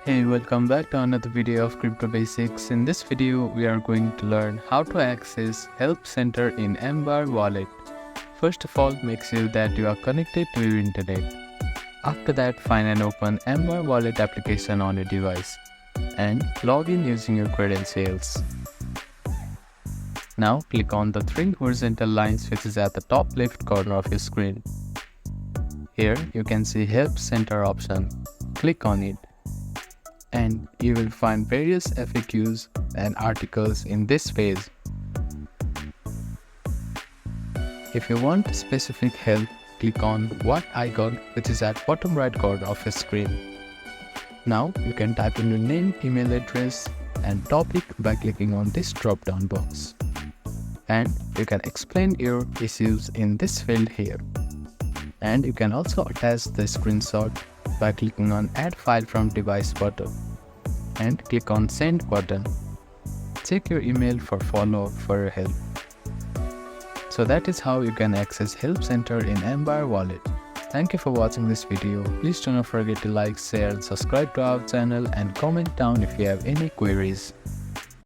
Hey, welcome back to another video of Crypto Basics. In this video, we are going to learn how to access Help Center in Ambire Wallet. First of all, make sure that you are connected to your internet. After that, find and open Ambire Wallet application on your device and log in using your credentials. Now, click on the three horizontal lines which is at the top left corner of your screen. Here, you can see Help Center option. Click on it, and you will find various FAQs and articles in this page. If you want specific help, click on What icon which is at bottom right corner of your screen. Now you can type in your name, email address and topic by clicking on this drop down box. And you can explain your issues in this field here. And you can also attach the screenshot by clicking on Add File from Device button and click on Send button. Check your email for follow-up for your help. So that is how you can access Help Center in Ambire Wallet. Thank you for watching this video. Please do not forget to like, share and subscribe to our channel and comment down if you have any queries.